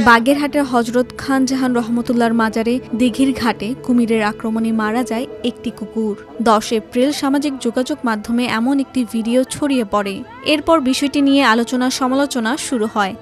বাগেরহাটের হযরত খান জাহান রহমতুল্লাহর মাজারে দিঘির ঘাটে কুমিরের আক্রমণে মারা যায় একটি কুকুর। 10 এপ্রিল সামাজিক যোগাযোগ মাধ্যমে এমন একটি ভিডিও ছড়িয়ে পড়ে। এরপর বিষয়টি নিয়ে আলোচনা সমালোচনা শুরু হয়।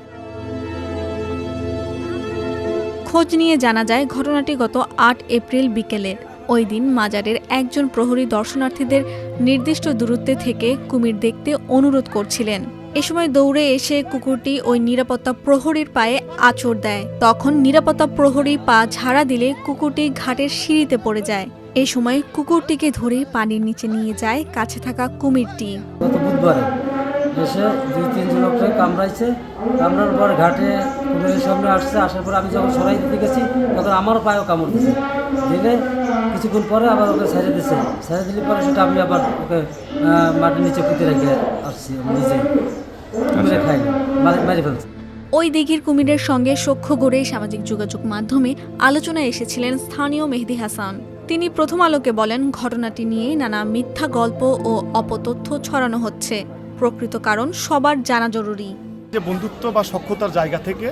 খোঁজ নিয়ে জানা যায় ঘটনাটি গত 8 এপ্রিল বিকেলের। ওই দিন মাজারের একজন প্রহরী দর্শনার্থীদের নির্দিষ্ট দূরত্বে থেকে কুমির দেখতে অনুরোধ করছিলেন। এ সময় দৌড়ে এসে কুকুরটি ওই নিরাপত্তা প্রহরীর পায়ে আঁচড় দেয়। তখন নিরাপত্তা প্রহরী পা ঝাড়া দিলে কুকুরটি ঘাটের সিঁড়িতে পড়ে যায়। এ সময় কুকুরটিকে ধরে পানির নিচে নিয়ে যায় কাছে থাকা কুমিরটি। গত বুধবারে এসে 2-3 লোককে কামড়াইছে। কামড়ার পর ঘাটে কুমিরের সামনে আসছে। আসার পর আমি যখন সরাই দিতে গেছি তখন আমারও পায়েও কামড় দিছে। দিলে কিছুক্ষণ পরে আবার ওকে ছেড়ে দিছে। ছেড়ে দিলে পরে সেটা আমি আবার ওকে মাটির নিচে পুঁতে রেখে আসছি নিজে। কুমিরে খাইনি, মারি ফেলছি। ওই দিঘির কুমিরের সঙ্গে সখ্য গড়ে সামাজিক যোগাযোগ মাধ্যমে আলোচনায় এসেছিলেন স্থানীয় মেহেদী হাসান। তিনি প্রথম আলোকে বলেন, ঘটনাটি নিয়ে নানা মিথ্যা গল্প ও অপতথ্য ছড়ানো হচ্ছে। প্রকৃত কারণ সবার জানা জরুরি। যে বন্ধুত্ব বা সখ্যতার জায়গা থেকে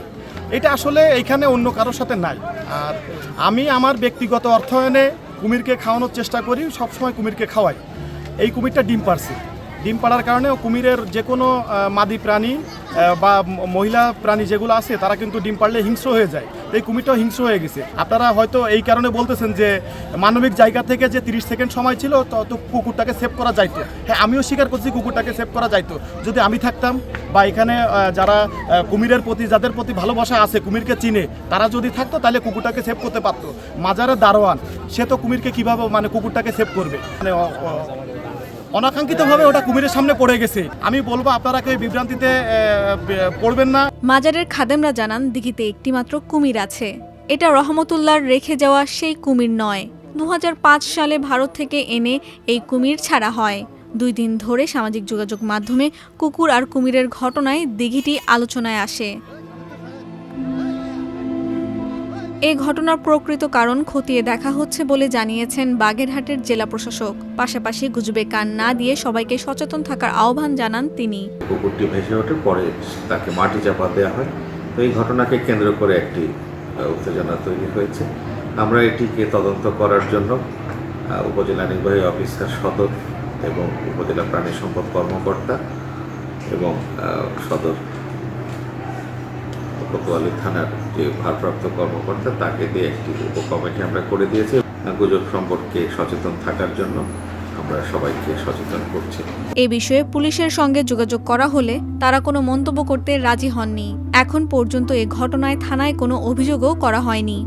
এটা আসলে এইখানে অন্য কারোর সাথে নাই। আর আমি আমার ব্যক্তিগত অর্থায়নে কুমিরকে খাওয়ানোর চেষ্টা করি, সবসময় কুমিরকে খাওয়াই। এই কুমিরটা ডিম পারছে। ডিম পাড়ার কারণে কুমিরের যে কোনো মাদি প্রাণী বা মহিলা প্রাণী যেগুলো আছে তারা কিন্তু ডিম পাড়লে হিংস্র হয়ে যায়। এই কুমিরটাও হিংস্র হয়ে গেছে। আপনারা হয়তো এই কারণে বলতেছেন যে মানবিক জায়গা থেকে যে 30 সেকেন্ড সময় ছিল তো কুকুরটাকে সেভ করা যাইতো। হ্যাঁ, আমিও স্বীকার করছি কুকুরটাকে সেভ করা যাইতো যদি আমি থাকতাম বা এখানে যারা কুমিরের প্রতি যাদের প্রতি ভালোবাসা আছে, কুমিরকে চিনে, তারা যদি থাকতো তাহলে কুকুরটাকে সেভ করতে পারতো। মাজারের দারোয়ান সে তো কুমিরকে কীভাবে কুকুরটাকে সেভ করবে? অনাকাঙ্ক্ষিতভাবে ওটা কুমিরের সামনে পড়ে গেছে। আমি বলবো আপনারা কেউ বিভ্রান্তিতে পড়বেন না। মাজারের খাদেমরা জানান, দিঘিতে একটি মাত্র কুমির আছে। এটা রহমতুল্লাহর রেখে যাওয়া সেই কুমির নয়। 2005 সালে ভারত থেকে এনে এই কুমির ছাড়া হয়। 2 দিন ধরে সামাজিক যোগাযোগ মাধ্যমে কুকুর আর কুমিরের ঘটনায় দিঘিটি আলোচনায় আসে। এই ঘটনার প্রকৃত কারণ খতিয়ে দেখা হচ্ছে বলে জানিয়েছেন বাগেরহাটের জেলা প্রশাসক। পাশাপাশি গুজবে কান না দিয়ে সবাইকে সচেতন থাকার আহ্বান জানান তিনি। কুকুরটি ভেসে ওঠে, পরে তাকে মাটি চাপা দেওয়া হয়। তো এই ঘটনাকে কেন্দ্র করে একটি উত্তেজনা তৈরি হয়েছে। আমরা এটিকে তদন্ত করার জন্য উপজেলা নির্বাহী অফিসার সদর এবং উপজেলা প্রাণী সম্পদ কর্মকর্তা এবং সদর কোতোয়ালি থানার যে ভারপ্রাপ্ত কর্মকর্তা তাকে দিয়ে একটি উপকমিটি আমরা করে দিয়েছি। গুজব সম্পর্কে সচেতন থাকার জন্য আমরা সবাইকে সচেতন করছি। এই বিষয়ে পুলিশের সঙ্গে যোগাযোগ করা হলে তারা কোনো মন্তব্য করতে রাজি হননি। এখন পর্যন্ত এ ঘটনায় থানায় কোনো অভিযোগও করা হয়নি।